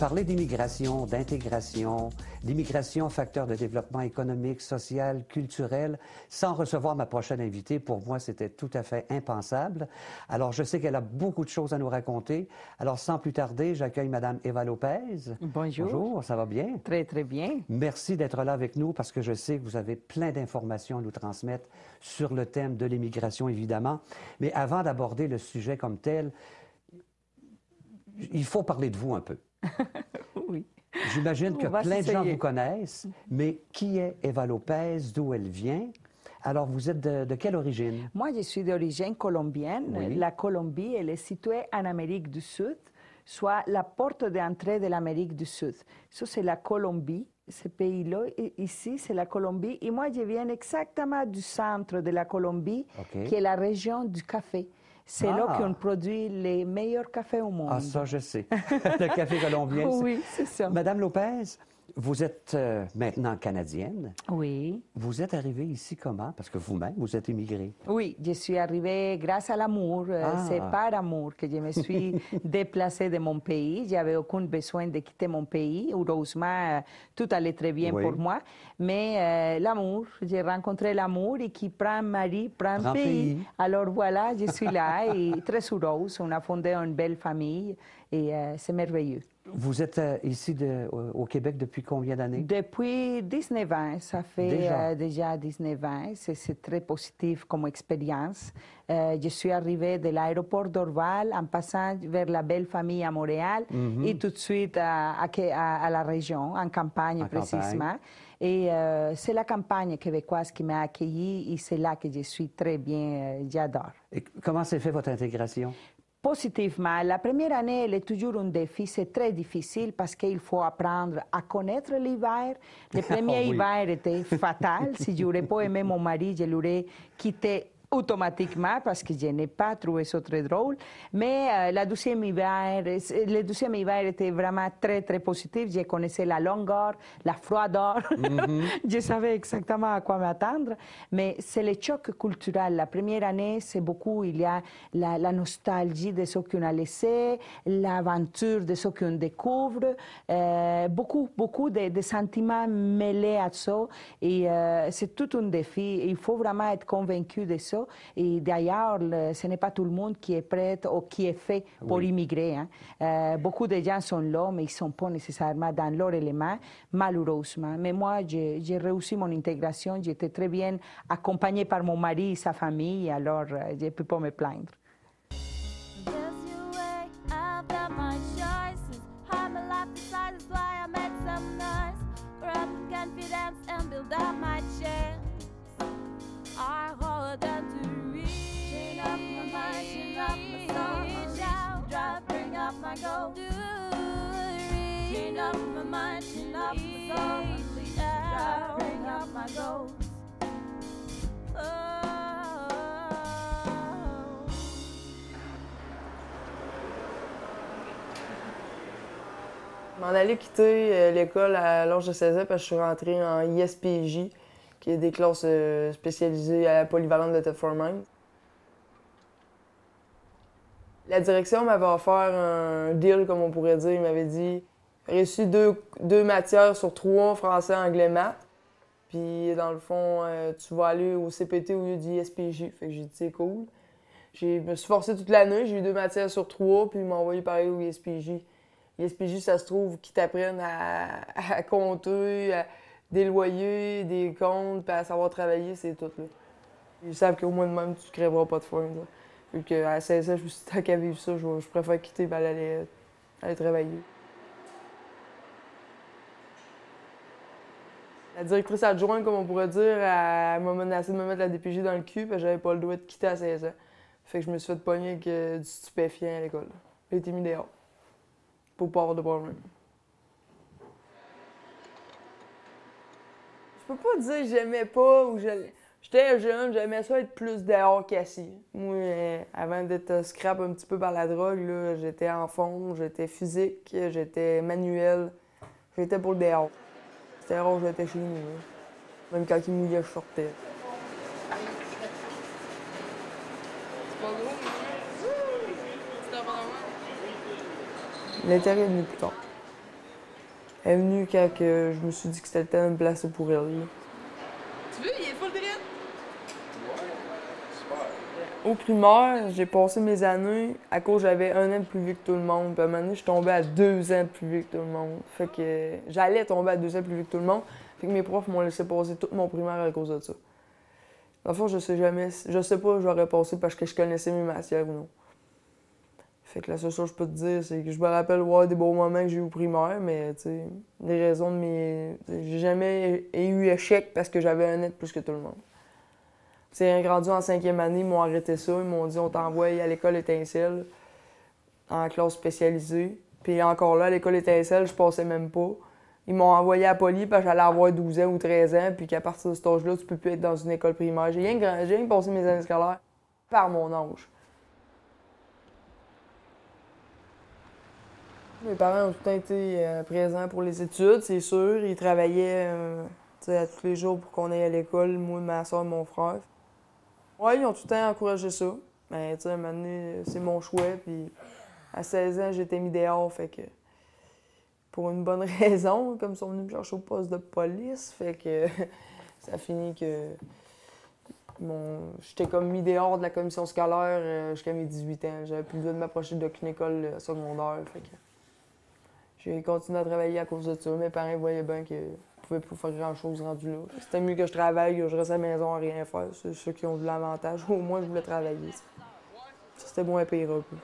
Parler d'immigration, d'intégration, d'immigration, facteur de développement économique, social, culturel, sans recevoir ma prochaine invitée, pour moi, c'était tout à fait impensable. Alors, je sais qu'elle a beaucoup de choses à nous raconter. Alors, sans plus tarder, j'accueille Madame Eva Lopez. Bonjour. Bonjour, ça va bien? Très, très bien. Merci d'être là avec nous parce que je sais que vous avez plein d'informations à nous transmettre sur le thème de l'immigration, évidemment. Mais avant d'aborder le sujet comme tel, il faut parler de vous un peu. Oui. J'imagine que On va plein de gens s'essayer. vous connaissent, mais qui est Eva Lopez? D'où elle vient? Alors, vous êtes de quelle origine? Moi, je suis d'origine colombienne. Oui. La Colombie, elle est située en Amérique du Sud, soit la porte d'entrée de l'Amérique du Sud. Ça, c'est la Colombie. Ce pays-là, ici, c'est la Colombie. Et moi, je viens exactement du centre de la Colombie, OK. qui est la région du café. C'est là Ah. qu'on produit les meilleurs cafés au monde. Ah, ça, je sais. Le café colombien. Oui, c'est ça. Madame Lopez, vous êtes maintenant canadienne. Oui. Vous êtes arrivée ici comment? Parce que vous-même, vous êtes immigrée. Oui, je suis arrivée grâce à l'amour. Ah. C'est par amour que je me suis déplacée de mon pays. J'avais aucun besoin de quitter mon pays. Heureusement, tout allait très bien Oui. pour moi. Mais l'amour, j'ai rencontré l'amour et qui prend mari, prend Prend pays. pays. Alors voilà, je suis là et très heureuse. On a fondé une belle famille et c'est merveilleux. Vous êtes ici au Québec depuis combien d'années? Depuis 19 ans, ça fait déjà 19 ans. C'est très positif comme expérience. Je suis arrivée de l'aéroport d'Orval en passant vers la belle famille à Montréal et tout de suite à la région, en campagne précisément. Et c'est la campagne québécoise qui m'a accueillie et c'est là que je suis très bien, j'adore. Et comment s'est fait votre intégration? Positivement, la première année, elle est toujours un défi. C'est très difficile parce qu'il faut apprendre à connaître l'hiver. Le premier oui. hiver était fatal. Si je n'aurais pas aimé mon mari, je l'aurais quitté automatiquement parce que je n'ai pas trouvé ça très drôle. Mais le deuxième hiver était vraiment très, très positif. Je connaissais la longueur, la froideur. Je savais exactement à quoi m'attendre. Mais c'est le choc culturel. La première année, c'est beaucoup. Il y a la nostalgie de ce qu'on a laissé, l'aventure de ce qu'on découvre. Beaucoup de sentiments mêlés à ça. Et c'est tout un défi. Il faut vraiment être convaincu de ça. Et d'ailleurs, ce n'est pas tout le monde qui est prêt ou qui est fait pour immigrer. Hein. Beaucoup de gens sont là, mais ils ne sont pas nécessairement dans leur élément, malheureusement. Mais moi, j'ai réussi mon intégration. J'étais très bien accompagnée par mon mari et sa famille, alors je ne peux pas me plaindre. Je m'en allais quitter l'école à l'âge de 16 ans parce que je suis rentrée en ISPJ, qui est des classes spécialisées à la polyvalente de Thetford-Mines. La direction m'avait offert un deal, comme on pourrait dire. Il m'avait dit « Réussis deux matières sur 3, français, anglais, maths. Puis, dans le fond, tu vas aller au CPT au lieu d'ISPJ. » Fait que j'ai dit « C'est cool. » Je me suis forcé toute l'année. J'ai eu 2 matières sur 3, puis ils m'ont envoyé pareil au ISPJ. L'ISPJ, ça se trouve qu'ils t'apprennent à compter, à des loyers, des comptes, puis à savoir travailler, c'est tout. Là. Ils savent qu'au moins de même, tu ne crèveras pas de faim. Là. Vu qu'à 16 ans, je me suis dit, tant qu'à vivre ça, je préfère quitter et aller travailler. La directrice adjointe, comme on pourrait dire, elle m'a menacé de me mettre la DPJ dans le cul parce que j'avais pas le droit de quitter à 16 ans. Fait que je me suis fait pogner avec du stupéfiant à l'école. J'ai été mis dehors. Pour pas avoir de problème. Je peux pas dire que j'aimais pas ou j'étais jeune, j'aimais ça être plus dehors qu'assis. Moi, avant d'être scrap un petit peu par la drogue, là, j'étais en fond, j'étais physique, j'étais manuel. J'étais pour le dehors. C'était rare que j'étais chez nous. Là. Même quand il mouillait, je sortais. C'est pas gros, mais... L'intérêt est venu plus tard. Elle est venue quand que je me suis dit que c'était le temps de me placer pour elle. Là. Tu veux, il est full direct? Au primaire, j'ai passé mes années à cause j'avais 1 an de plus vieux que tout le monde. Puis à un moment donné, je suis tombée à 2 ans de plus vieux que tout le monde. Fait que j'allais tomber à 2 ans de plus vieux que tout le monde. Fait que mes profs m'ont laissé passer tout mon primaire à cause de ça. Dans le fond, je sais pas si j'aurais passé parce que je connaissais mes matières ou non. Fait que la seule chose que je peux te dire, c'est que je me rappelle des beaux moments que j'ai eu au primaire, mais tu sais, les raisons de mes. J'ai jamais eu échec parce que j'avais 1 an de plus que tout le monde. C'est rendu en 5e année, ils m'ont arrêté ça. Ils m'ont dit on t'envoie à l'école Étincelle, en classe spécialisée. Puis encore là, à l'école Étincelle, je passais même pas. Ils m'ont envoyé à Poly parce que j'allais avoir 12 ans ou 13 ans, puis qu'à partir de cet âge-là, tu peux plus être dans une école primaire. J'ai rien passé mes années scolaires par mon âge. Mes parents ont tout le temps été présents pour les études, c'est sûr. Ils travaillaient à tous les jours pour qu'on aille à l'école, moi, ma soeur et mon frère. Oui, ils ont tout le temps encouragé ça. Mais tu sais, à un moment donné, c'est mon choix. Puis à 16 ans, j'étais mis dehors, fait que pour une bonne raison, comme ils sont venus me chercher au poste de police, fait que ça a fini que j'étais comme mis dehors de la commission scolaire jusqu'à mes 18 ans. J'avais plus besoin de m'approcher d'aucune école secondaire, fait que j'ai continué à travailler à cause de ça. Mes parents voyaient bien que je pouvais pas faire grand-chose rendu là. C'était mieux que je travaille, que je reste à la maison à rien faire. C'est ceux qui ont de l'avantage. Au moins, je voulais travailler. Ça, c'était moins pire un peu.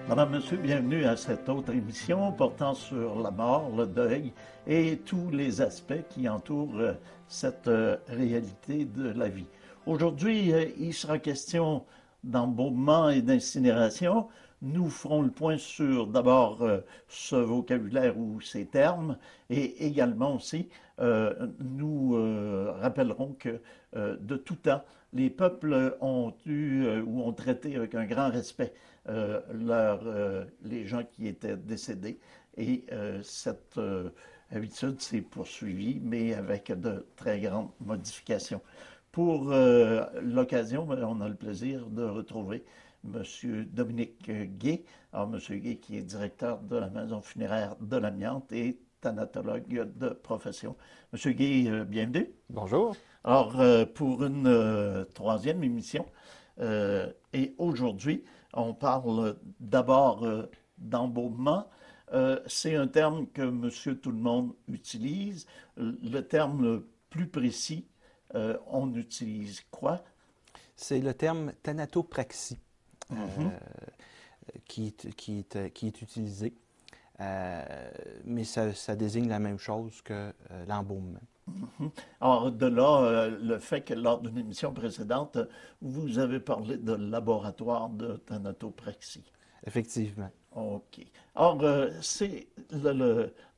Madame, Monsieur, bienvenue à cette autre émission portant sur la mort, le deuil et tous les aspects qui entourent cette réalité de la vie. Aujourd'hui, il sera question d'embaumement et d'incinération. Nous ferons le point sur d'abord ce vocabulaire ou ces termes et également aussi nous rappellerons que de tout temps, les peuples ont eu ou ont traité avec un grand respect les gens qui étaient décédés et cette habitude s'est poursuivie, mais avec de très grandes modifications. Pour l'occasion, on a le plaisir de retrouver M. Dominique Gay. Alors, M. Gay qui est directeur de la Maison funéraire de l'Amiante et thanatologue de profession. M. Gay, bienvenue. Bonjour. Alors, pour une troisième émission, et aujourd'hui, on parle d'abord d'embaumement. C'est un terme que Monsieur Tout-le-Monde utilise. Le terme le plus précis, on utilise quoi? C'est le terme thanatopraxie qui est utilisé, mais ça désigne la même chose que l'embaumement. Alors, de là, le fait que lors d'une émission précédente, vous avez parlé de laboratoire de thanatopraxie. Effectivement. OK. Alors,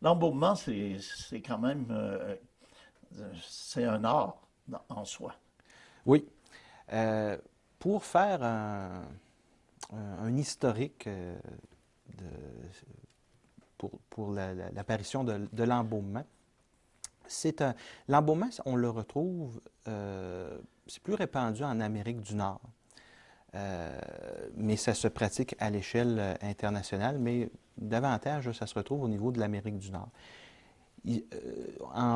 l'embaumement, c'est quand même, c'est un art en soi. Oui. Pour faire un historique pour l'apparition de l'embaumement, l'embaumement, on le retrouve, c'est plus répandu en Amérique du Nord, mais ça se pratique à l'échelle internationale, mais davantage, ça se retrouve au niveau de l'Amérique du Nord.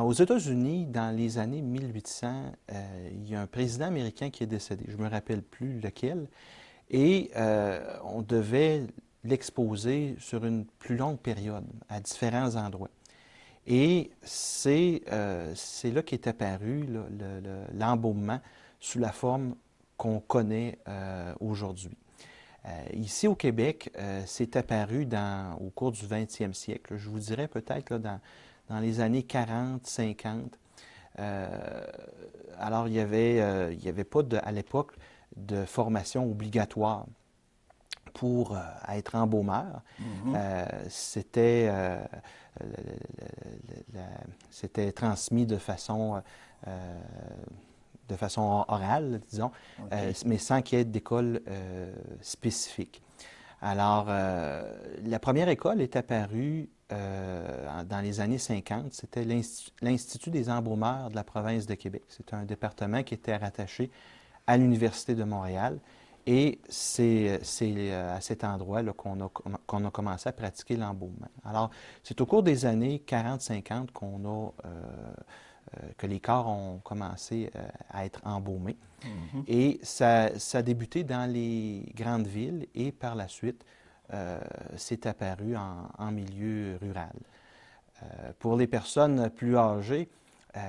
Aux États-Unis, dans les années 1800, il y a un président américain qui est décédé, je ne me rappelle plus lequel, et on devait l'exposer sur une plus longue période, à différents endroits. Et c'est là qu'est apparu l'embaumement sous la forme qu'on connaît aujourd'hui. Ici au Québec, c'est apparu au cours du 20e siècle. Je vous dirais peut-être dans les années 40, 50. Alors, il y avait pas à l'époque de formation obligatoire pour être embaumeur. C'était transmis de façon orale, disons, mais sans qu'il y ait d'école spécifique. Alors, la première école est apparue dans les années 50. C'était l'Institut des embaumeurs de la province de Québec. C'est un département qui était rattaché à l'Université de Montréal. Et c'est à cet endroit-là qu'on a commencé à pratiquer l'embaumement. Alors, c'est au cours des années 40-50 que les corps ont commencé à être embaumés. Mm-hmm. Et ça a débuté dans les grandes villes et par la suite, c'est apparu en milieu rural. Pour les personnes plus âgées, il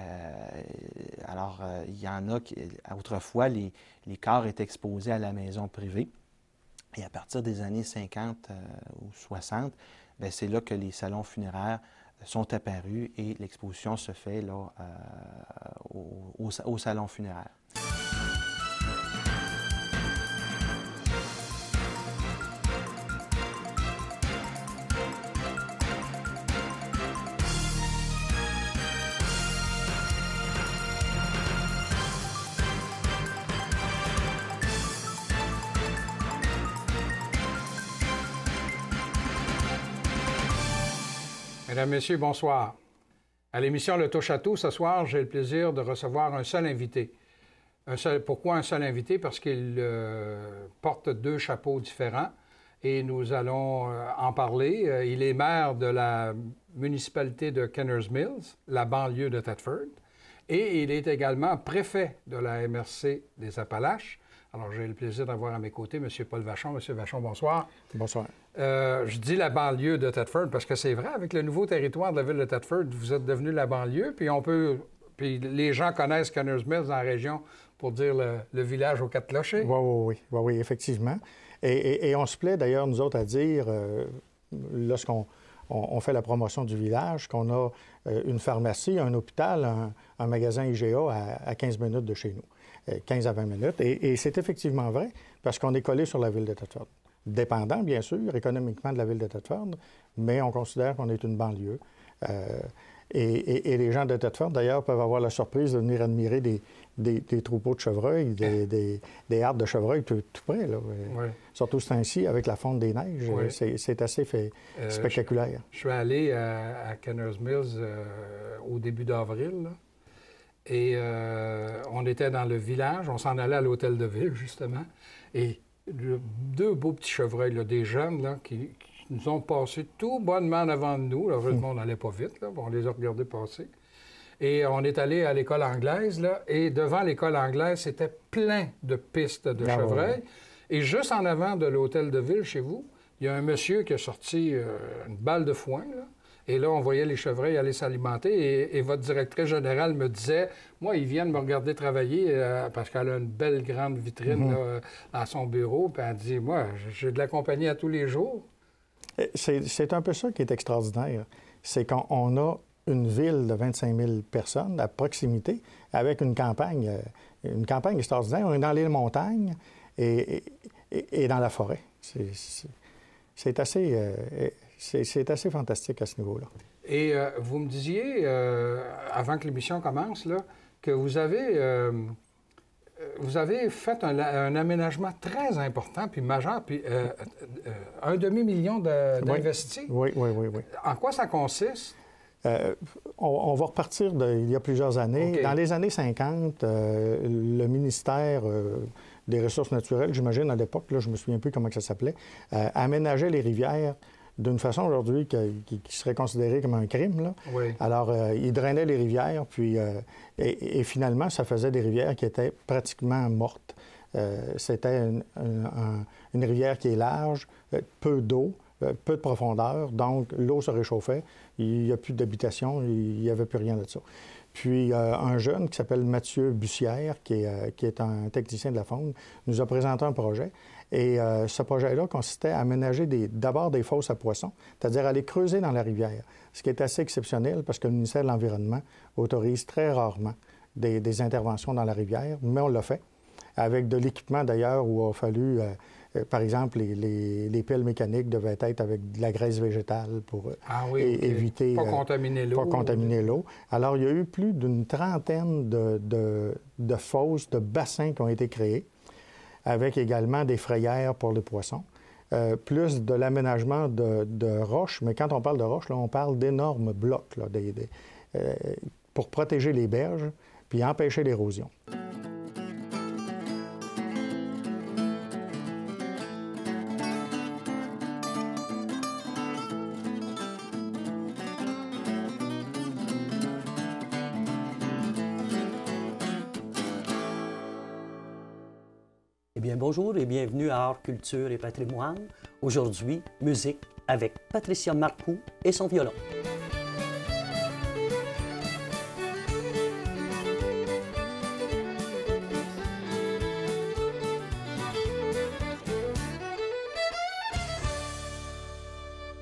y en a qui, autrefois, les corps étaient exposés à la maison privée. Et à partir des années 50 ou 60, c'est là que les salons funéraires sont apparus et l'exposition se fait là, au salon funéraire. Mesdames, Messieurs, bonsoir. À l'émission Le Touche à Tout, ce soir, j'ai le plaisir de recevoir un seul invité. Pourquoi un seul invité? Parce qu'il porte deux chapeaux différents et nous allons en parler. Il est maire de la municipalité de Kenners Mills, la banlieue de Thetford, et il est également préfet de la MRC des Appalaches. Alors, j'ai le plaisir d'avoir à mes côtés M. Paul Vachon. M. Vachon, bonsoir. Bonsoir. Je dis la banlieue de Thetford parce que c'est vrai, avec le nouveau territoire de la ville de Thetford, vous êtes devenu la banlieue, puis les gens connaissent Kenners Mills dans la région pour dire le village aux quatre clochers. Oui, effectivement. Et on se plaît d'ailleurs, nous autres, à dire, lorsqu'on fait la promotion du village, qu'on a une pharmacie, un hôpital, un magasin IGA à 15 minutes de chez nous. 15 à 20 minutes. Et c'est effectivement vrai, parce qu'on est collé sur la ville de Thetford. Dépendant, bien sûr, économiquement de la ville de Thetford, mais on considère qu'on est une banlieue. Et les gens de Thetford, d'ailleurs, peuvent avoir la surprise de venir admirer des troupeaux de chevreuils, des hardes de chevreuils tout près, là. Oui. Surtout ce temps-ci, avec la fonte des neiges, oui. C'est assez spectaculaire. Je suis allé à Kenners Mills au début d'avril, là. Et on était dans le village, on s'en allait à l'hôtel de ville, justement, et deux beaux petits chevreuils, là, des jeunes, là, qui nous ont passé tout bonnement en avant de nous. Heureusement, on n'allait pas vite, là, on les a regardés passer. Et on est allé à l'école anglaise, là, et devant l'école anglaise, c'était plein de pistes de chevreuils. Et juste en avant de l'hôtel de ville, chez vous, il y a un monsieur qui a sorti une balle de foin, là. Et là, on voyait les chevreuils aller s'alimenter. Et votre directrice générale me disait, moi, ils viennent me regarder travailler parce qu'elle a une belle grande vitrine là, à son bureau. Puis elle dit, moi, j'ai de la compagnie à tous les jours. C'est un peu ça qui est extraordinaire. C'est qu'on a une ville de 25 000 personnes à proximité avec une campagne extraordinaire. On est dans les montagnes et dans la forêt. C'est assez fantastique à ce niveau-là. Et vous me disiez, avant que l'émission commence, là, que vous avez fait un aménagement très important, puis majeur, puis 1,5 million d'investis. Oui. En quoi ça consiste? On va repartir d'il y a plusieurs années. Okay. Dans les années 50, le ministère des Ressources naturelles, j'imagine à l'époque, là, je me souviens plus comment ça s'appelait, aménageait les rivières d'une façon aujourd'hui qui serait considérée comme un crime, là. Oui. Alors, il drainait les rivières, puis et finalement, ça faisait des rivières qui étaient pratiquement mortes. C'était une rivière qui est large, peu d'eau, peu de profondeur, donc l'eau se réchauffait, il n'y a plus d'habitation, il n'y avait plus rien de ça. Puis un jeune qui s'appelle Mathieu Bussière, qui est un technicien de la faune, nous a présenté un projet. Et ce projet-là consistait à aménager d'abord des fosses à poissons, c'est-à-dire aller creuser dans la rivière, ce qui est assez exceptionnel parce que le ministère de l'Environnement autorise très rarement des interventions dans la rivière, mais on l'a fait, avec de l'équipement d'ailleurs où il a fallu, par exemple, les pelles mécaniques devaient être avec de la graisse végétale pour éviter... Pas contaminer l'eau. Pas contaminer l'eau. Alors, il y a eu plus d'une trentaine de fosses, de bassins qui ont été créés, avec également des frayères pour les poissons. plus de l'aménagement de roches. Mais quand on parle de roches, là, on parle d'énormes blocs là, pour protéger les berges puis empêcher l'érosion. Eh bien, bonjour et bienvenue à Art, Culture et Patrimoine. Aujourd'hui, musique avec Patricia Marcoux et son violon.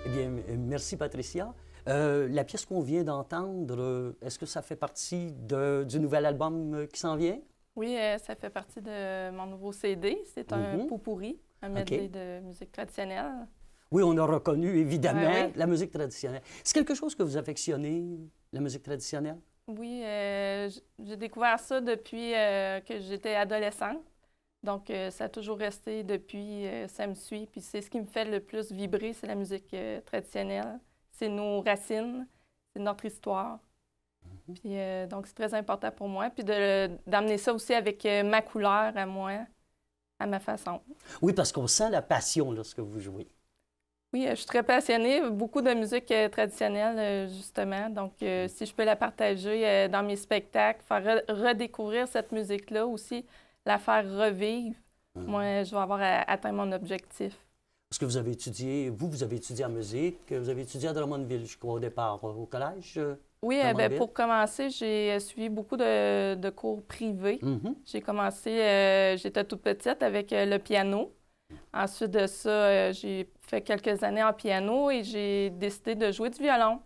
Eh bien, merci Patricia. La pièce qu'on vient d'entendre, est-ce que ça fait partie du nouvel album qui s'en vient? Oui, ça fait partie de mon nouveau CD. C'est un pot-pourri, un medley de musique traditionnelle. Oui, on a reconnu évidemment oui. la musique traditionnelle. C'est quelque chose que vous affectionnez, la musique traditionnelle? Oui, j'ai découvert ça depuis que j'étais adolescente. Donc, ça a toujours resté depuis, ça me suit. Puis c'est ce qui me fait le plus vibrer, c'est la musique traditionnelle. C'est nos racines, c'est notre histoire. Puis, donc, c'est très important pour moi. Puis d'amener ça aussi avec ma couleur à moi, à ma façon. Oui, parce qu'on sent la passion lorsque vous jouez. Oui, je suis très passionnée. Beaucoup de musique traditionnelle, justement. Donc, si je peux la partager dans mes spectacles, faire redécouvrir cette musique-là aussi, la faire revivre, moi, je vais avoir atteint mon objectif. Parce que vous avez étudié, vous avez étudié en musique, vous avez étudié à Drummondville, je crois, au départ, au collège? Oui, pour commencer, j'ai suivi beaucoup de cours privés. J'ai commencé, j'étais toute petite avec le piano. Ensuite de ça, j'ai fait quelques années en piano et j'ai décidé de jouer du violon.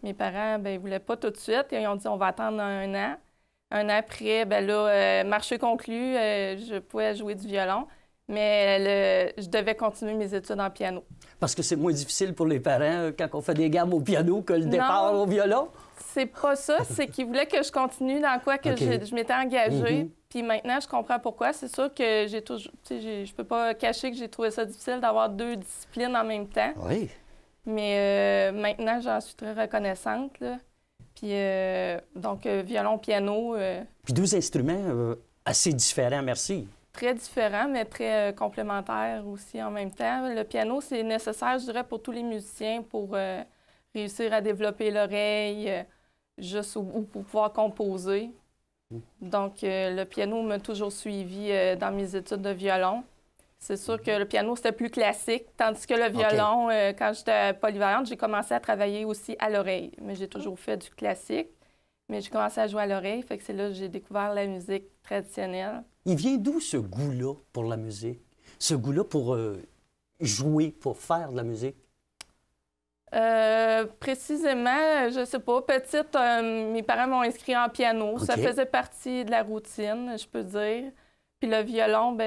Mes parents, ne voulaient pas tout de suite. Ils ont dit, on va attendre un an. Un an après, marché conclu, je pouvais jouer du violon. Mais je devais continuer mes études en piano. Parce que c'est moins difficile pour les parents quand on fait des gammes au piano que le départ au violon? C'est pas ça. C'est qu'ils voulaient que je continue dans quoi que je m'étais engagée. Puis maintenant, je comprends pourquoi. C'est sûr que j'ai toujours... je peux pas cacher que j'ai trouvé ça difficile d'avoir deux disciplines en même temps. Oui. Mais maintenant, j'en suis très reconnaissante, là. Puis donc, violon, piano... Puis deux instruments assez différents, merci. Très différents, mais très complémentaires aussi en même temps. Le piano, c'est nécessaire, je dirais, pour tous les musiciens pour réussir à développer l'oreille, juste ou pour pouvoir composer. Donc, le piano m'a toujours suivi dans mes études de violon. C'est sûr que le piano, c'était plus classique, tandis que le violon, quand j'étais polyvalente, j'ai commencé à travailler aussi à l'oreille. Mais j'ai toujours fait du classique, mais j'ai commencé à jouer à l'oreille, fait que c'est là que j'ai découvert la musique traditionnelle. Il vient d'où ce goût-là pour la musique? Ce goût-là pour jouer, pour faire de la musique? Précisément, je sais pas. Petite, mes parents m'ont inscrit en piano. Ça faisait partie de la routine, je peux dire. Puis le violon,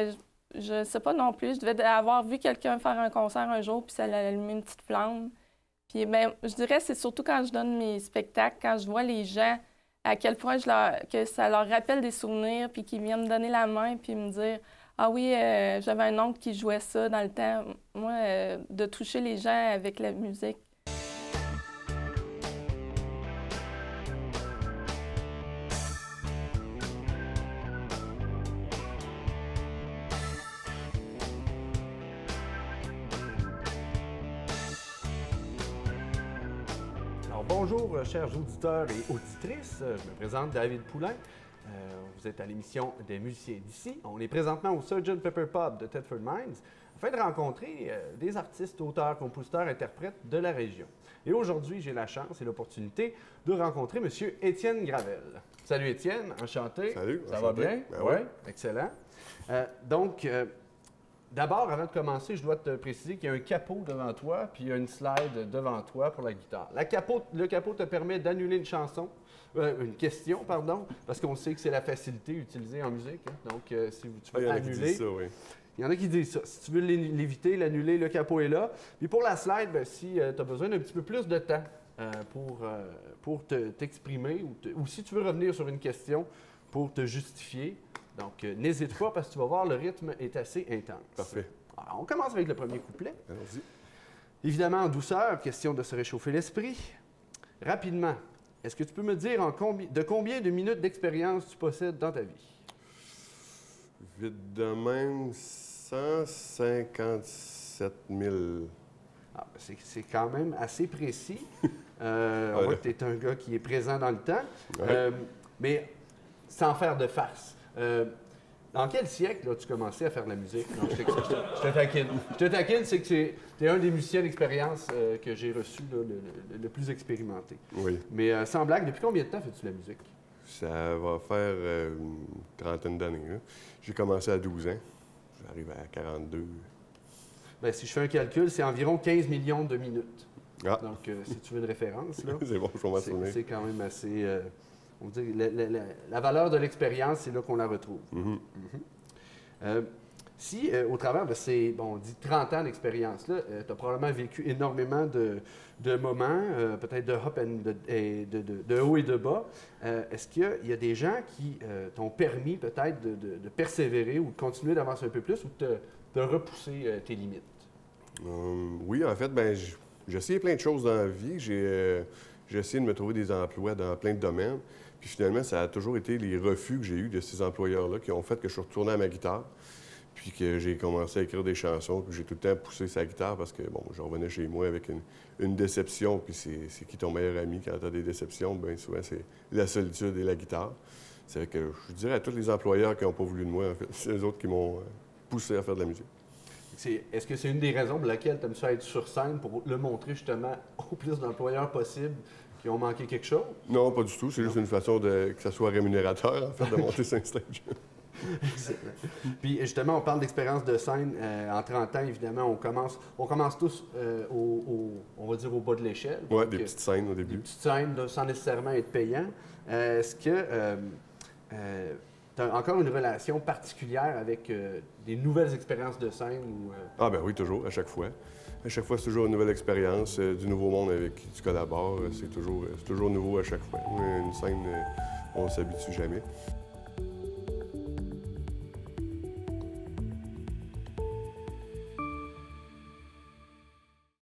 je sais pas non plus. Je devais avoir vu quelqu'un faire un concert un jour, puis ça a allumé une petite flamme. Puis je dirais c'est surtout quand je donne mes spectacles, quand je vois les gens, à quel point que ça leur rappelle des souvenirs, puis qu'ils viennent me donner la main, puis me dire « Ah oui, j'avais un oncle qui jouait ça dans le temps. » Moi, de toucher les gens avec la musique. Bonjour, chers auditeurs et auditrices. Je me présente David Poulain. Vous êtes à l'émission des musiciens d'ici. On est présentement au Sgt Pepper Pub de Thetford Mines afin de rencontrer des artistes, auteurs, compositeurs, interprètes de la région. Et aujourd'hui, j'ai la chance et l'opportunité de rencontrer M. Étienne Gravel. Salut Étienne, enchanté. Salut. Ça va bien? Oui, excellent. D'abord, avant de commencer, je dois te préciser qu'il y a un capot devant toi, puis il y a une slide devant toi pour la guitare. Le capot te permet d'annuler une question, parce qu'on sait que c'est la facilité utilisée en musique. Hein. Donc, si tu veux annuler... Il y en a qui disent ça. Si tu veux l'éviter, l'annuler, le capot est là. Puis pour la slide, si tu as besoin d'un petit peu plus de temps pour t'exprimer, ou si tu veux revenir sur une question pour te justifier, donc n'hésite pas parce que tu vas voir, le rythme est assez intense. Parfait. Alors, on commence avec le premier couplet. Allons-y. Évidemment, en douceur, question de se réchauffer l'esprit. Rapidement, est-ce que tu peux me dire de combien de minutes d'expérience tu possèdes dans ta vie? Vite de même, 157 000. Ah, c'est quand même assez précis. On voit que tu es un gars qui est présent dans le temps. Ouais. Mais sans faire de farce. Dans quel siècle as-tu commencé à faire de la musique? Non, je te taquine. Je te taquine, c'est que tu es un des musiciens d'expérience que j'ai reçu là, le plus expérimenté. Oui. Mais sans blague, depuis combien de temps fais-tu de la musique? Ça va faire une trentaine d'années. J'ai commencé à 12 ans. J'arrive à 42. Bien, si je fais un calcul, c'est environ 15 millions de minutes. Ah. Donc, si tu veux une référence, là, c'est bon, je vais m'en souvenir. C'est quand même assez... on dit, la valeur de l'expérience, c'est là qu'on la retrouve. Si, au travers de ces, on dit 30 ans d'expérience-là, tu as probablement vécu énormément de moments, peut-être de hop de haut et de bas. Est-ce qu'il y a des gens qui t'ont permis peut-être de persévérer ou de continuer d'avancer un peu plus ou de repousser tes limites? Oui, en fait, j'ai essayé plein de choses dans la vie. J'ai essayé de me trouver des emplois dans plein de domaines. Puis finalement, ça a toujours été les refus que j'ai eus de ces employeurs-là qui ont fait que je suis retourné à ma guitare. Puis que j'ai commencé à écrire des chansons, puis j'ai tout le temps poussé sa guitare parce que, bon, je revenais chez moi avec une déception, puis c'est qui ton meilleur ami quand tu as des déceptions? Bien souvent, c'est la solitude et la guitare. C'est vrai que je dirais à tous les employeurs qui n'ont pas voulu de moi, en fait, c'est eux autres qui m'ont poussé à faire de la musique. Est-ce que c'est une des raisons pour laquelle tu aimes ça être sur scène, pour le montrer justement au plus d'employeurs possible qui ont manqué quelque chose? Non, pas du tout. C'est juste une façon que ça soit rémunérateur, en fait, de monter sur un stage. Excellent. Puis justement, on parle d'expérience de scène. En 30 ans, évidemment, on commence tous, on va dire, au bas de l'échelle. Oui, des petites scènes au début. Des petites scènes là, sans nécessairement être payant. Est-ce que tu as encore une relation particulière avec des nouvelles expériences de scène? Ah ben oui, toujours, à chaque fois. À chaque fois, c'est toujours une nouvelle expérience, du nouveau monde avec qui tu collabores. C'est toujours nouveau à chaque fois. Une scène, on ne s'habitue jamais.